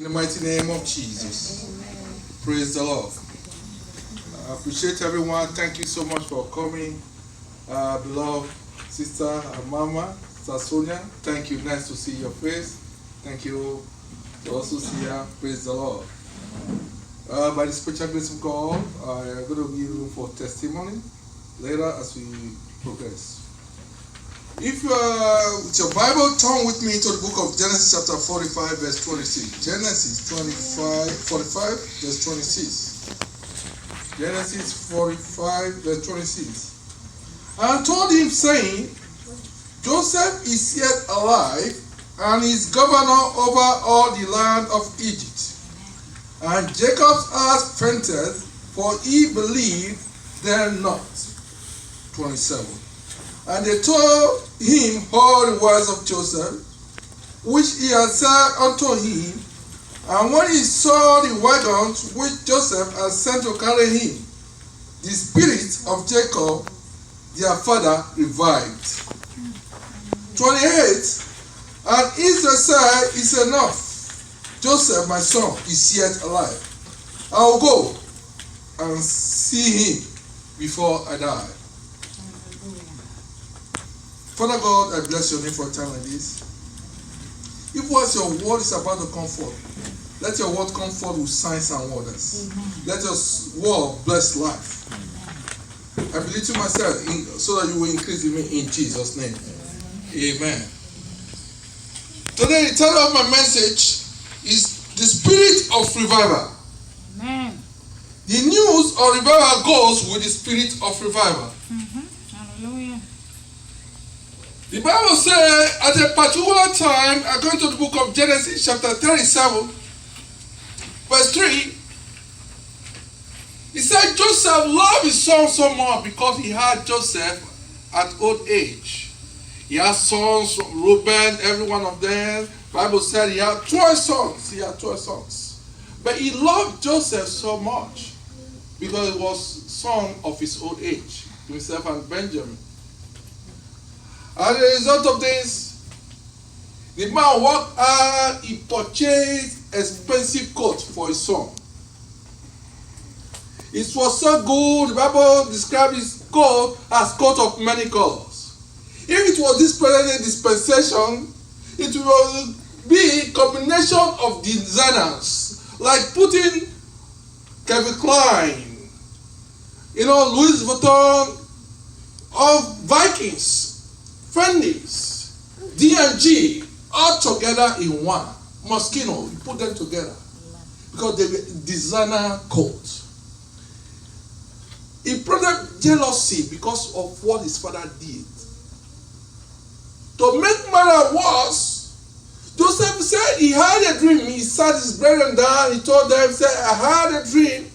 In the mighty name of Jesus. Praise the Lord. I appreciate everyone. Thank you so much for coming. Beloved sister and mama, Sister Sonia. Thank you. Nice to see your face. Thank you to also see her. Praise the Lord. By the special grace of God, I am going to give room for testimony later as we progress. If you are with your Bible, turn with me to the book of Genesis chapter 45 verse 26. Genesis 45 verse 26. Genesis 45 verse 26. And told him, saying, Joseph is yet alive, and is governor over all the land of Egypt. And Jacob's heart fainted, for he believed them not. 27. And they told him all the words of Joseph, which he had said unto him. And when he saw the wagons which Joseph had sent to carry him, the spirit of Jacob, their father, revived. 28. And Israel said, it's enough. Joseph, my son, is yet alive. I will go and see him before I die. Father God, I bless your name for a time like this. If what your word is about to come forth, let your word come forth with signs and wonders. Let your word bless life. I believe to myself so that you will increase in me in Jesus' name. Amen. Today, the title of my message is The Spirit of Revival. Amen. The news of revival goes with the spirit of revival. Hallelujah. The Bible says at a particular time, according to the book of Genesis chapter 37, verse 3, it said Joseph loved his son so much because he had Joseph at old age. He had sons, Reuben, every one of them. The Bible said he had 12 sons. But he loved Joseph so much because he was son of his old age, himself and Benjamin. As a result of this, the man worked hard. He purchased expensive coat for his son. It was so good, the Bible described his coat as coat of many colors. If it was this present dispensation, it will be a combination of designers, like putting Calvin Klein, Louis Vuitton, of Vikings, Fendi's, D&G, all together in one. Moschino, you put them together because they were designer coats. He produced jealousy because of what his father did. To make matters worse, Joseph said he had a dream. He sat his brethren down. He told them, said, I had a dream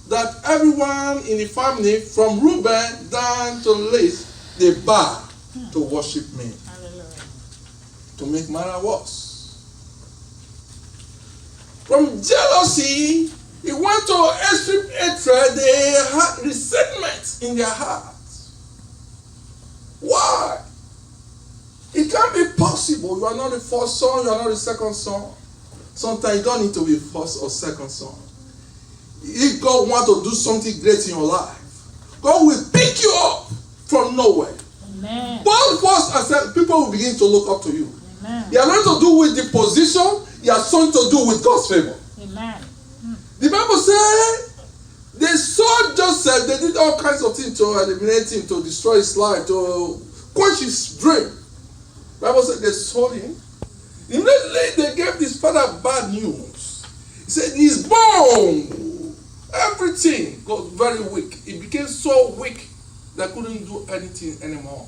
that everyone in the family, from Reuben down to Leith, they bow to worship me. Hallelujah. To make matters worse. From jealousy, it went to extreme hatred. They had resentment in their hearts. Why? It can't be possible. You are not the first son, you are not the second son. Sometimes you don't need to be first or second son. If God wants to do something great in your life, God will pick you up from nowhere. Amen. Both first and second, people will begin to look up to you. Amen. You are not to do with the position, you are something to do with God's favor. Amen. The Bible says they saw Joseph, they did all kinds of things to eliminate him, to destroy his life, to quench his dream. The Bible said they sold him. Immediately they gave his father bad news. He said he's born. Everything got very weak. He became so weak that couldn't do anything anymore.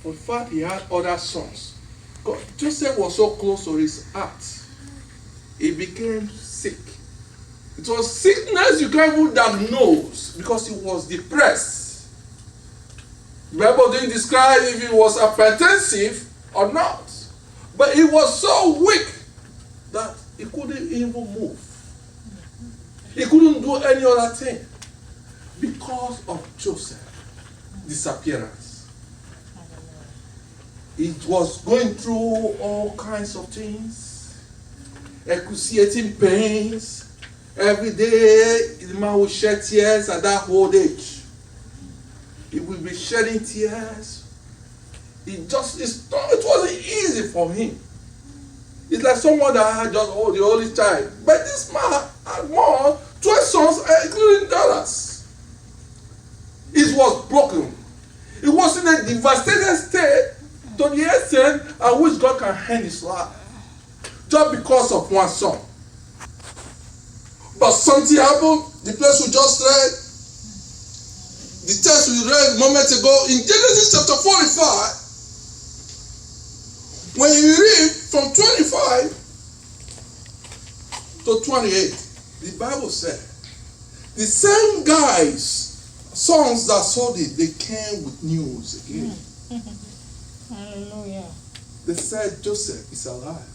In fact, he had other sons. God, Joseph was so close to his heart. He became sick. It was sickness you can't even diagnose because he was depressed. The Bible didn't describe if he was hypertensive or not. But he was so weak that he couldn't even move. He couldn't do any other thing because of Joseph's disappearance. It was going through all kinds of things. excruciating pains. Every day, the man will shed tears at that old age. He will be shedding tears. It wasn't easy for him. It's like someone that had just the only child. But this man had more, 12 sons, including daughters. It was broken. It was in a devastated state to the extent at which God can end his life. Just because of one son. But something happened. The place we just read, the text we read a moment ago, in Genesis chapter 45, when you read from 25 to 28, the Bible said, the same guys, sons that sold it, they came with news again. Hallelujah. They said Joseph is alive.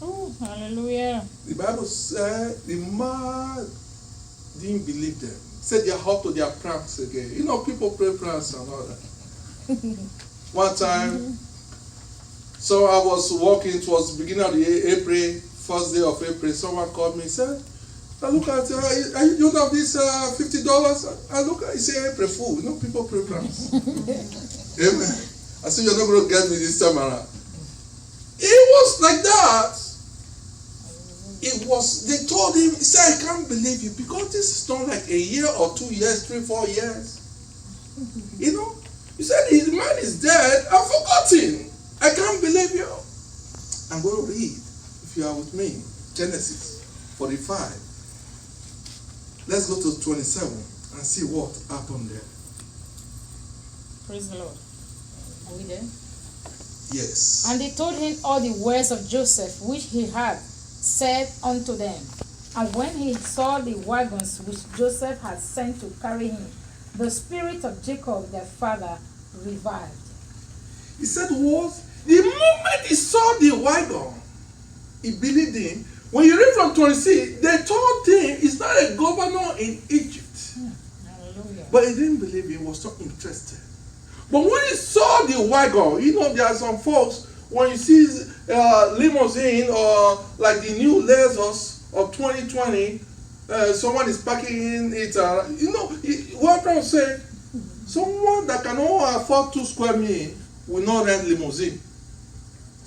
Oh, hallelujah. The Bible said the man didn't believe them. Said they are up to their pranks again. You know, people play pranks and all that. One time, so I was walking, it was the beginning of the April, first day of April, someone called me and said, I look at, you have this $50? I look at, he said, April Fool. You know, people play pranks. Amen. I said, you're not going to get me this time around. It was like that. They told him, he said, I can't believe you because this is not like a year or 2 years, 3, 4 years. You know, he said, his man is dead. I've forgotten. I can't believe you. I'm going to read, if you are with me, Genesis 45. Let's go to 27 and see what happened there. Praise the Lord. Are we there? Yes. And they told him all the words of Joseph, which he had said unto them. And when he saw the wagons which Joseph had sent to carry him, the spirit of Jacob their father revived. He said what? The moment he saw the wagon, he believed him. When you read from 26, they told him he's not a governor in Egypt. Hallelujah. But he didn't believe he was not interested. But when he saw the wagon, you know, there are some folks, when you see limousine or like the new Lexus of 2020, someone is parking it, you know, what I'm trying to say, someone that can only afford 2 square meters will not rent limousine.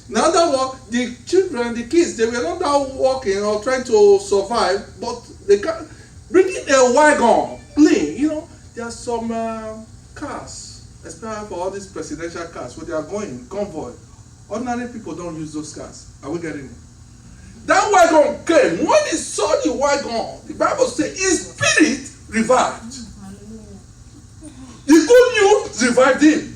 In other words, the children, the kids, they were not out walking or trying to survive, but they can bringing a wagon, plane, you know, there are some cars, especially for all these presidential cars, where they are going, convoy. Ordinary people don't use those cars. Are we getting it? That wagon came. When he saw the wagon, the Bible says his spirit revived. Hallelujah. The good news revived him.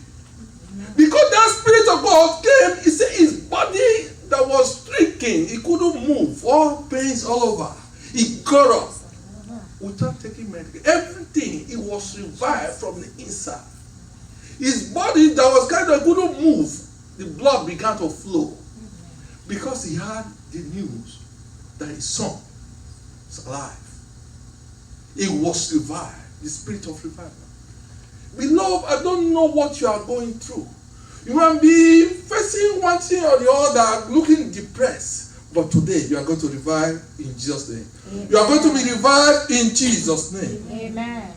Because that spirit of God came, he said his body that was stricken, he couldn't move, all pains all over. He got up without taking medication. Everything, it was revived from the inside. His body that was kind of couldn't move, the blood began to flow. Because he had the news that his son is alive. He was revived, the spirit of revival. Beloved, I don't know what you are going through. You might be facing one thing or the other, looking depressed. But today, you are going to revive in Jesus' name. Amen. You are going to be revived in Jesus' name. Amen.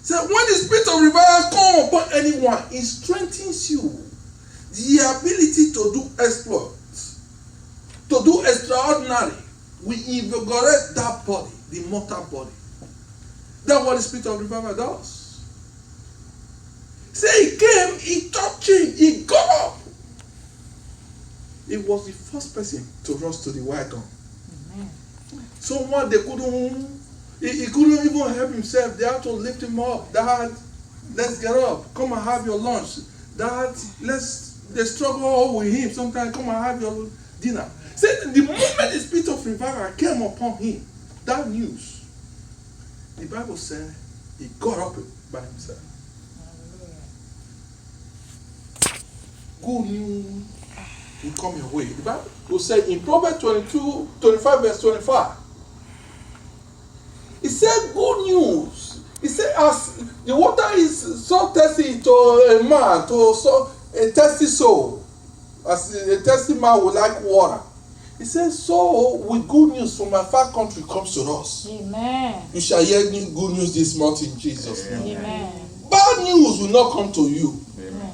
So when the spirit of revival comes upon anyone, it strengthens you. The ability to do exploits, to do extraordinary, we invigorate that body, the mortal body. That's what the spirit of revival does. Say he came, he touched him, he got up. He was the first person to rush to the wagon. Amen. Someone he couldn't even help himself. They had to lift him up. Dad, let's get up. Come and have your lunch. Dad, they struggle with him. Sometimes come and have your dinner. Say the moment the spirit of revival came upon him, that news, the Bible said he got up by himself. Good news will come your way. The Bible will say in Proverbs 25 verse 25. It said good news. It said as the water is so thirsty to a man, to a thirsty soul, as a thirsty man would like water. He says, so with good news from a far country comes to us. Amen. You shall hear good news this month in Jesus' name. Amen. Bad news will not come to you. Amen.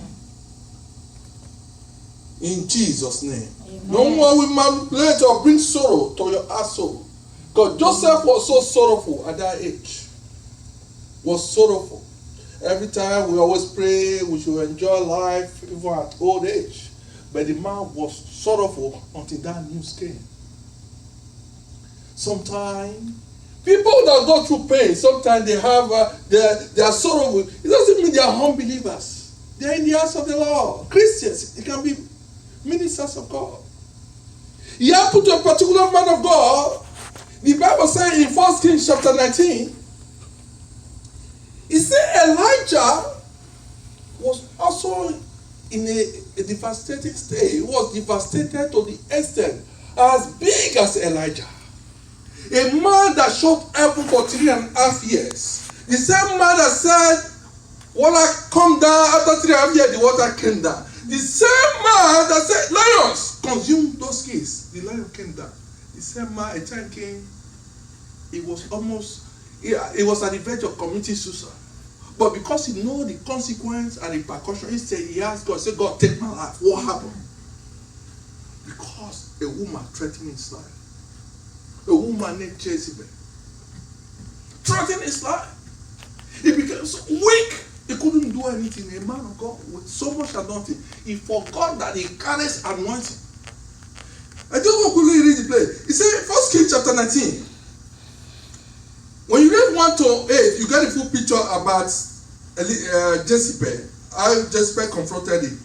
In Jesus' name. Amen. No one will manipulate or bring sorrow to your heart soul. Because Joseph was so sorrowful at that age. Was sorrowful. Every time we always pray we should enjoy life even at old age. But the man was sorrowful until that news came. Sometimes people that go through pain, sometimes they have they are sorrowful. It doesn't mean they are unbelievers. They are in the house of the Lord. Christians, it can be ministers of God. He happened to a particular man of God. The Bible says in 1 Kings chapter 19, it said Elijah was also in a devastating state. He was devastated to the extent as big as Elijah. A man that shut heaven for 3.5 years. The same man that said, water come down, after 3.5 years, the water came down. The same man that said, lions, consume those kids. The lion came down. The same man, a time came, it was at the verge of committing suicide. But because he knew the consequence and the repercussion, he asked God, he said, God, take my life. What happened? Because a woman threatened his life. A woman named Jezebel threatened his life. He became so weak, he couldn't do anything. A man of God with so much anointing, he forgot that he carries anointing. I just want to quickly read the place. He said, 1 Kings chapter 19. When you read 1 to 8, you get a full picture about Jezebel, how Jezebel confronted him.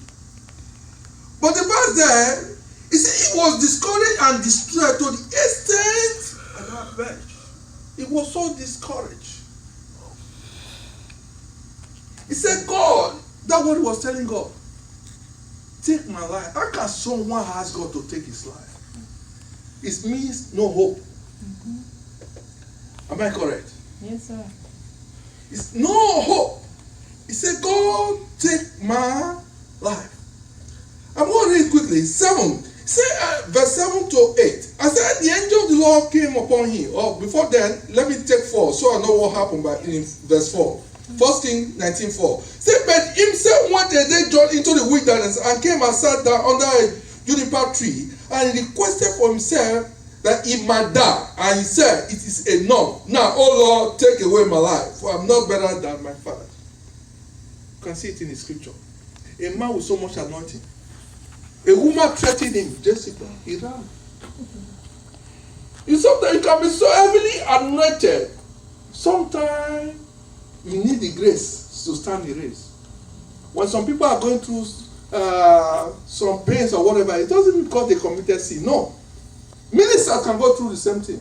But the verse there, he said he was discouraged and distressed to the extent at that verse. He was so discouraged. He said, God, that's what he was telling God. Take my life. How can someone ask God to take his life? It means no hope. Am I correct? Yes, sir. It's no hope. He said, God, take my life. I'm going to read quickly. 7. Say verse 7 to 8. I said, the angel of the Lord came upon him. Oh, before then, let me take 4 so I know what happened in verse 4. 1 Kings 19:4. Say, but himself went a day journey into the wilderness and came and sat down under a juniper tree and requested for himself that he might die. And he said, it is enough. Now, oh Lord, take away my life, for I'm not better than my father. You can see it in the scripture. A man with so much anointing. A woman threatened him, Jezebel. He ran. Sometimes you can be so heavily anointed. Sometimes you need the grace to stand the race. When some people are going through some pains or whatever, it doesn't mean because they committed sin. No. Ministers can go through the same thing.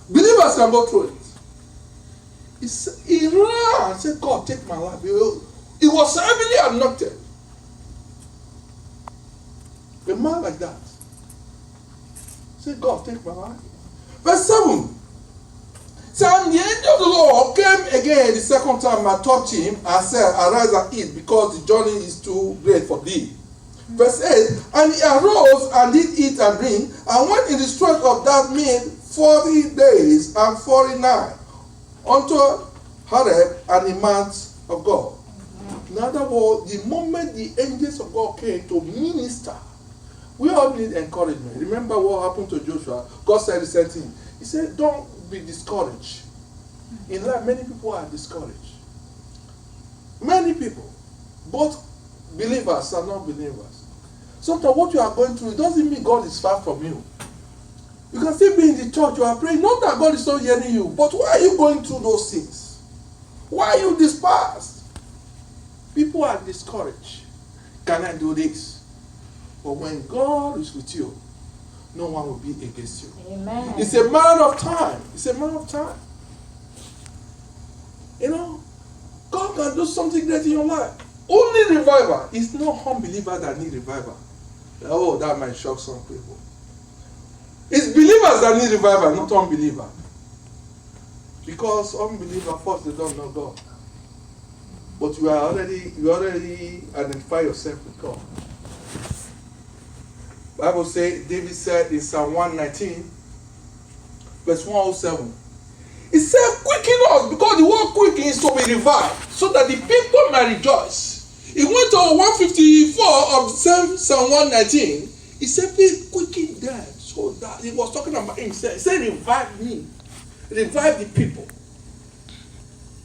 Believers can go through it. He ran and said, God, take my life. He was heavily anointed. A man like that. Say, God, take my life. Verse 7. So and the angel of the Lord came again the second time and touched him and said, arise and eat, because the journey is too great for thee. Verse 8. And he arose and did eat and drink, and went in the strength of that meat 40 days and 40 nights unto Horeb and the mount of God. In other words, the moment the angels of God came to minister, we all need encouragement. Remember what happened to Joshua? God said the same thing. He said, don't be discouraged. In life, many people are discouraged. Many people, both believers and non-believers. Sometimes what you are going through, it doesn't mean God is far from you. You can still be in the church, you are praying, not that God is not hearing you, but why are you going through those things? Why are you dispersed? People are discouraged. Can I do this? But when God is with you, no one will be against you. Amen. It's a matter of time. It's a matter of time. You know, God can do something great in your life. Only revival. It's not unbelievers that need revival. Oh, that might shock some people. It's believers that need revival, not unbelievers. Because unbelievers, first, they don't know God. But you already identify yourself with God. Bible says, David said in Psalm 119, verse 107, he said, quicken us, because the word quicken is to be revived, so that the people may rejoice. He went to 154 of Psalm 119. He said, please quicken them. So that he was talking about himself. He said, revive me. Revive the people.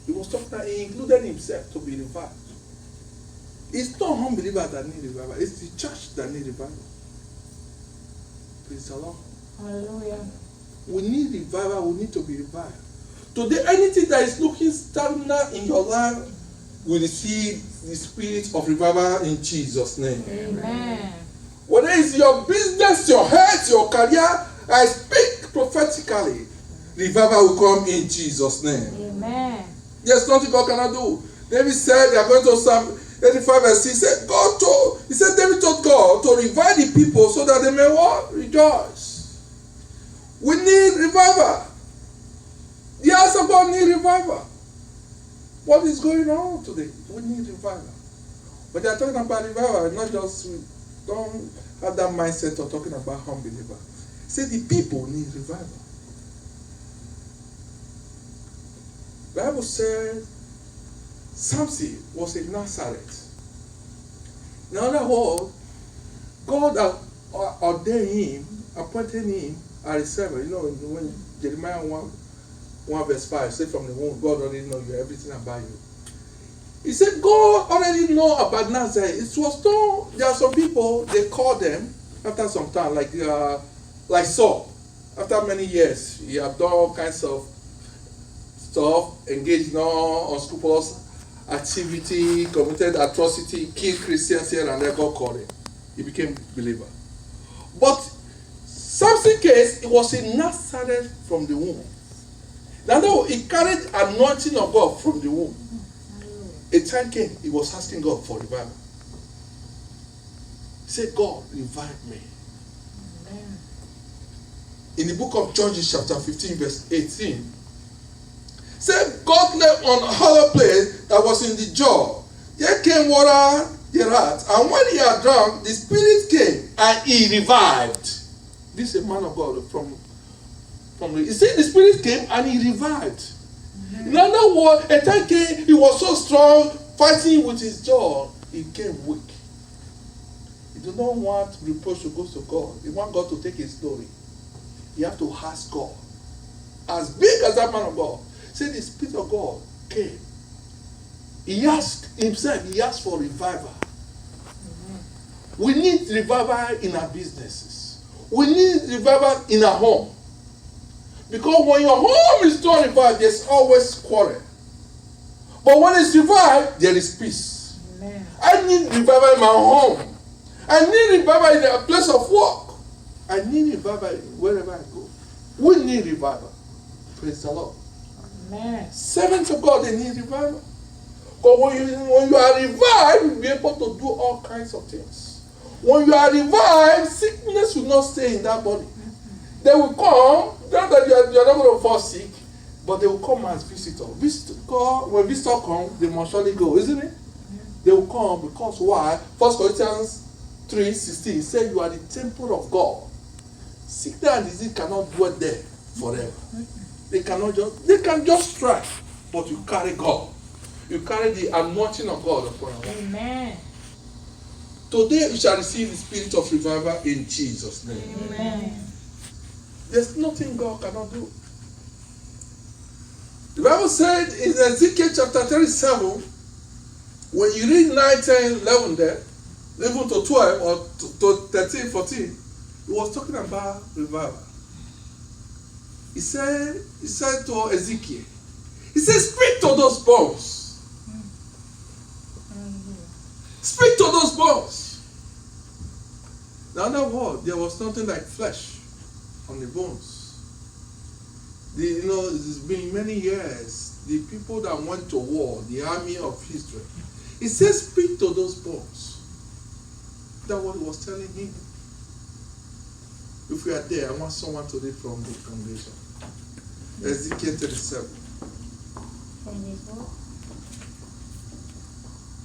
He was talking about, he included himself to be revived. It's not unbelievers that need revival. It's the church that need revival. Praise the Lord. Hallelujah. We need revival. We need to be revived. Today, anything that is looking stagnant in your life will receive the spirit of revival in Jesus' name. Amen. Whether it's your business, your health, your career, I speak prophetically. Revival will come in Jesus' name. Amen. There's nothing God cannot do. David said, they are going to Psalm 85 verse 6. He said, David told God to revive the people so that they may what? Rejoice. We need revival. The house of God need revival. What is going on today? We need revival. But they are talking about revival, not just, don't have that mindset of talking about unbeliever. Say the people need revival. The Bible says Samson was in Nazareth. In other words, God ordained him, appointed him as a servant. You know, when Jeremiah 1 verse 5 said from the womb, God already knows you, everything about you. He said God already know about Nazareth. It was no, there are some people, they call them after some time, like Saul. After many years, he had done all kinds of stuff, engaged in all unscrupulous activity, committed atrocity, killed Christians here and there. God called him. He became believer. But Samson's case, it was in Nazareth from the womb. Now, he carried anointing of God from the womb. A time came, he was asking God for revival. He said, God, revive me. Amen. In the book of Judges, chapter 15, verse 18, said God left on a hollow place that was in the jaw. There came water thereat, and when he had drunk, the spirit came and he revived. This is a man of God from the. He said the spirit came and he revived. In other words, a time came, he was so strong, fighting with his jaw, he became weak. He did not want reproach to go to God. He want God to take his glory. You have to ask God. As big as that man of God, say the Spirit of God came. He asked himself, he asked for revival. We need revival in our businesses. We need revival in our home. Because when your home is not revived, there's always quarrel. But when it's revived, there is peace. Amen. I need revival in my home. I need revival in a place of work. I need revival wherever I go. We need revival. Praise the Lord. Amen. Servants of God, they need revival. But when you are revived, you'll be able to do all kinds of things. When you are revived, sickness will not stay in that body. They will come, not that you are not going to fall sick, but they will come as visitor. When visitor come, they must surely go, isn't it? They will come because why? 1 Corinthians 3:16 says you are the temple of God. Sickness and disease cannot dwell there forever. They can just strike, but you carry God. You carry the anointing of God upon you. Amen. Today you shall receive the spirit of revival in Jesus' name. Amen. There's nothing God cannot do. The Bible said in Ezekiel chapter 37, when you read 9, 10, 11 there, even to 12 or to 13, 14, it was talking about revival. He said to Ezekiel, he said, speak to those bones. Speak to those bones. In other words, there was nothing like flesh on the bones. It's been many years. The people that went to war, the army of Israel, he says, speak to those bones. That's what he was telling him. If we are there, I want someone to read from the congregation. Ezekiel 37.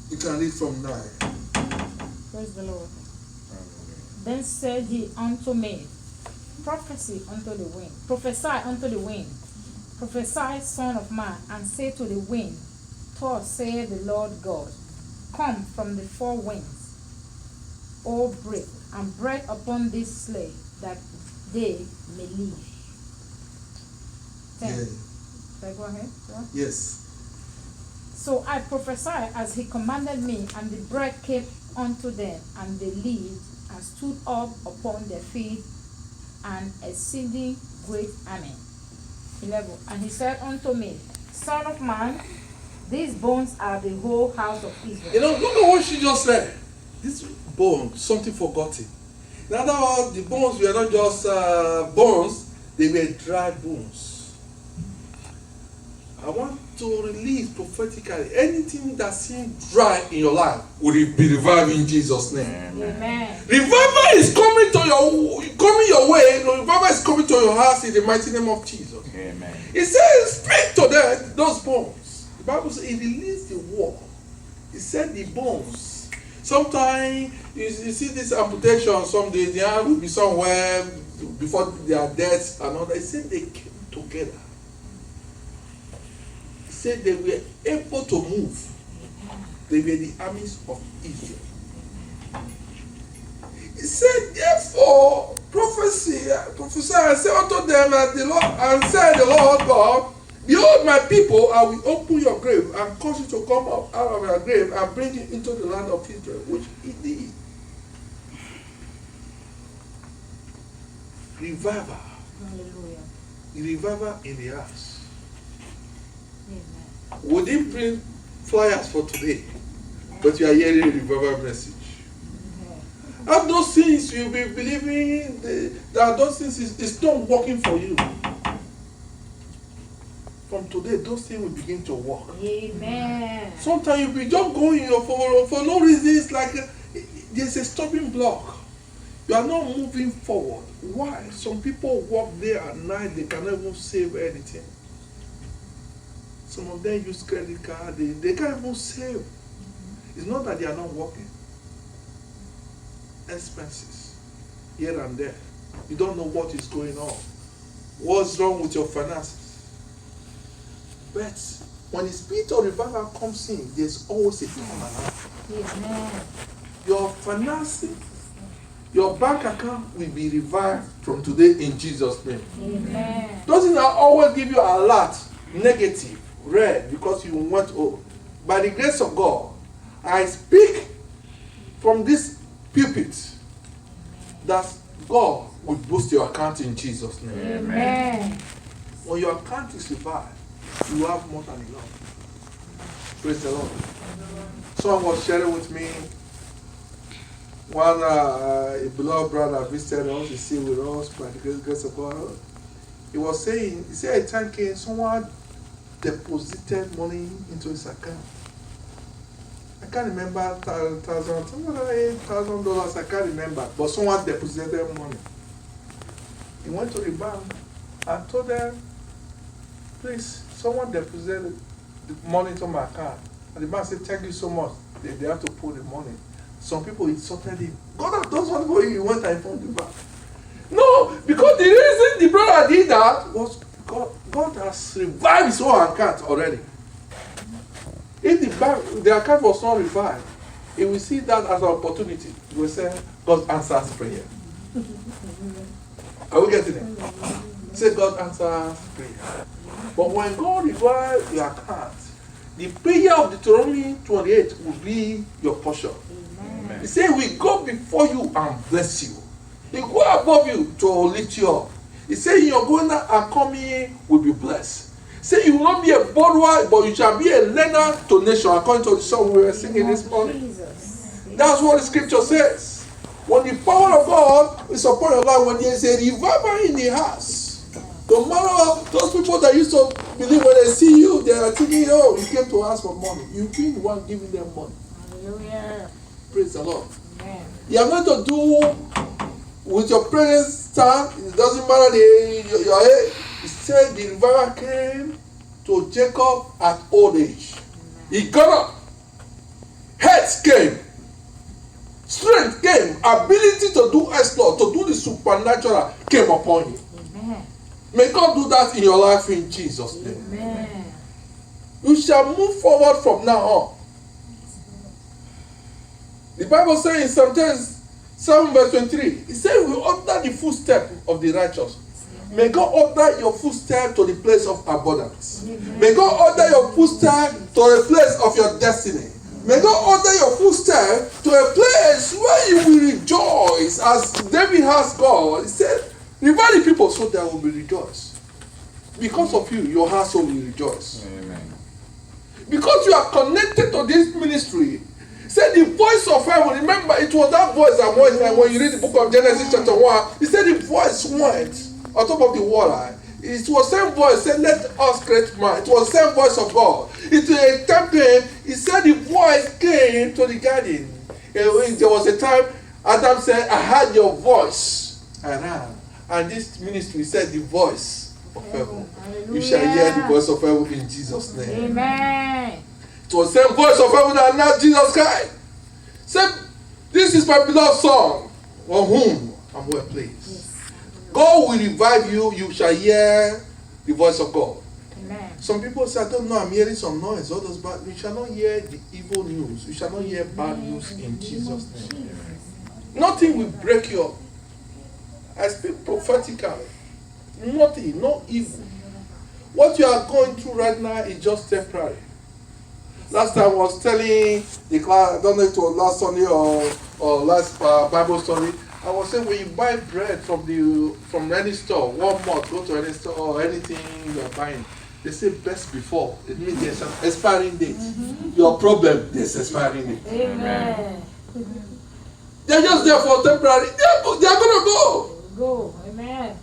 You can read from 9. Praise the Lord. Then said he unto me, Prophesy unto the wind, prophesy unto the wind, prophesy, son of man, and say to the wind, Thus saith the Lord God, Come from the four winds, O breath, and breathe upon this slave, that they may live. 10. Yeah. Shall I go ahead? Sure. Yes. So I prophesied as he commanded me, and the breath came unto them, and they lived, and stood up upon their feet, an exceeding great army. 11. And he said unto me, Son of man, these bones are the whole house of Israel. You know, look at what she just said. This bone, something forgotten. In other words, the bones were not just bones, they were dry bones. I want to release prophetically anything that seems dry in your life will be revived in Jesus' name. Amen. Revival is coming your way. Revival is coming to your house in the mighty name of Jesus. Amen. It says, speak to them, those bones. The Bible says, it released the word. It said the bones. Sometimes you see this amputation, someday the hand will be somewhere before their deaths and all that. It said they came together. It said they were able to move. They were the armies of Israel. He said, therefore, prophesy and say unto them that the Lord, and said the Lord God, Behold my people, I will open your grave and cause you to come up out of your grave and bring you into the land of Israel, which he did. Revival. Hallelujah. Revival in the house. Amen. We didn't print flyers for today, but you are hearing a revival message. And those things you'll be believing that those things is not working for you. From today, those things will begin to work. Amen. Sometimes you'll be just going for no reason. It's like there's a stopping block. You are not moving forward. Why? Some people work there at night, they cannot even save anything. Some of them use credit card, they can't even save. It's not that they are not working. Expenses here and there. You don't know what is going on. What's wrong with your finances? But when the spirit of revival comes in, there's always a turnaround. Amen. Your finances, your bank account will be revived from today in Jesus' name. Amen. Doesn't that always give you a lot negative, red, because you went over? By the grace of God, I speak from this pulpit that God will boost your account in Jesus' name. Amen. When your account is revived, you have more than enough. Praise the Lord. Someone was sharing with me one a beloved brother visited us, he stayed with us by the grace of God. He was saying, he said a time came, someone deposited money into his account. I can't remember $8,000, I can't remember, but someone deposited money. He went to the bank and told them, please, someone deposited the money into my account. And the bank said, thank you so much. They have to put the money. Some people insulted him. God has done something for you. He went and informed the bank. No, because the reason the brother did that was because God has revived his own account already. If the account was not revived, he will see that as an opportunity. He will say, God answers prayer. Are we getting it? Say God answers prayer. But when God revives your account, the prayer of Deuteronomy 28 will be your portion. Amen. He said, we go before you and bless you. He go above you to lift you up. He said, your going out and coming will be blessed. Say you will not be a borrower, but you shall be a lender to nation, according to the song we were singing this morning. Jesus. That's what the scripture says. When the power of God is upon your life, when there is a revival in the house, no matter those people that used to believe when they see you, they are thinking, oh, you came to ask for money. You've been the one giving them money. Hallelujah. Praise the Lord. Amen. You are going to do with your parents' stand, it doesn't matter your age. He said the revival came to Jacob at old age. He got up. Heads came. Strength came, ability to do exploit, to do the supernatural came upon you. Amen. May God do that in your life in Jesus' name. Amen. You shall move forward from now on. The Bible says in Psalm 7 verse 23, it says we order the footstep of the righteous. May God order your footstep to the place of abundance. May God order your footstep to the place of your destiny. May God order your footstep to a place where you will rejoice. As David has God, he said, revive the people so there will be rejoice. Because of you, your household will rejoice. Amen. Because you are connected to this ministry. Said the voice of heaven, remember it was that voice that went, when you read the book of Genesis chapter 1, he said the voice went on top of the water. It was the same voice, said let us create man. It was the same voice of God. It a time came, he said the voice came to the garden. There was a time Adam said, I heard your voice. And ran. And this ministry said the voice of heaven. You shall hear the voice of heaven in Jesus' name. Amen. It was the same voice of heaven that now Jesus Christ said, this is my beloved son, on whom I'm well pleased. Yes. God will revive you, you shall hear the voice of God. Amen. Some people say, I don't know, I'm hearing some noise, all those bad. You shall not hear the evil news. You shall not hear bad news in Jesus' name. Nothing will break you up. I speak prophetically. Nothing, no evil. What you are going through right now is just temporary. Last time I was telling the class, I don't know if it was last Sunday or last Bible study, I was saying when you buy bread from any store, Walmart, go to any store or anything you are buying, they say best before. It means there's an expiring date. Your problem, there's expiring date. Amen. They're just there for temporary. They're going to go. Go. Amen.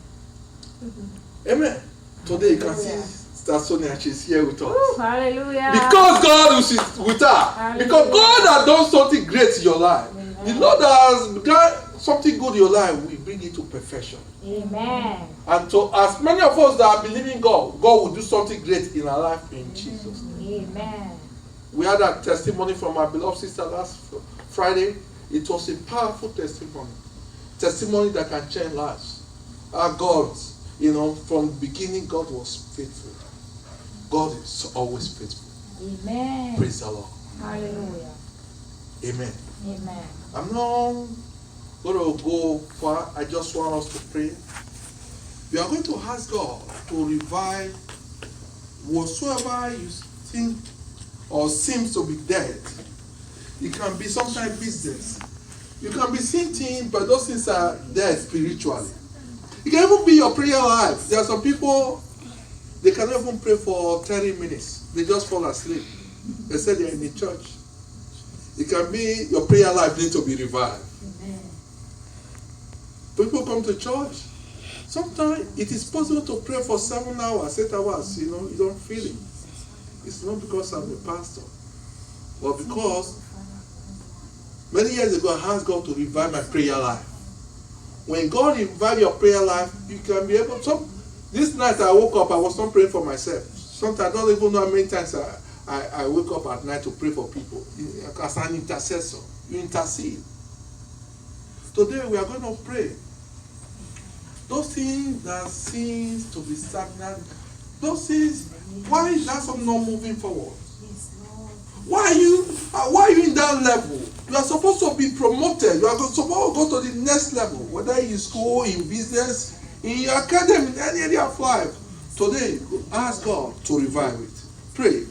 Amen. Today you can see Sister Sonia, she's here with us. Ooh, hallelujah. Because God is with her. Hallelujah. Because God has done something great in your life. Amen. The Lord has done something good in your life. We bring it to perfection. Amen. And so as many of us that are believing God, God will do something great in our life in Jesus' name. Amen. We had a testimony from our beloved sister last Friday. It was a powerful testimony. Testimony that can change lives. Our God, from the beginning, God was faithful. God is always faithful. Amen. Praise the Lord. Hallelujah. Amen. Amen. I'm not going to go far. I just want us to pray. We are going to ask God to revive whatsoever you think or seems to be dead. It can be sometimes business. You can be seeing things, but those things are dead spiritually. It can even be your prayer life. There are some people, they cannot even pray for 30 minutes. They just fall asleep. They say they're in the church. It can be your prayer life needs to be revived. Amen. People come to church. Sometimes it is possible to pray for 7 hours, 8 hours. You don't feel it. It's not because I'm a pastor, but because many years ago I asked God to revive my prayer life. When God revives your prayer life, you can be able to. This night I woke up, I was not praying for myself. Sometimes I don't even know how many times I wake up at night to pray for people. As an intercessor, you intercede. Today we are going to pray. Those things that seems to be stagnant, those things, why is that some not moving forward? Why are you in that level? You are supposed to be promoted. You are supposed to go to the next level, whether in school, in business, in your academy, in any area of life. Today, ask God to revive it. Pray.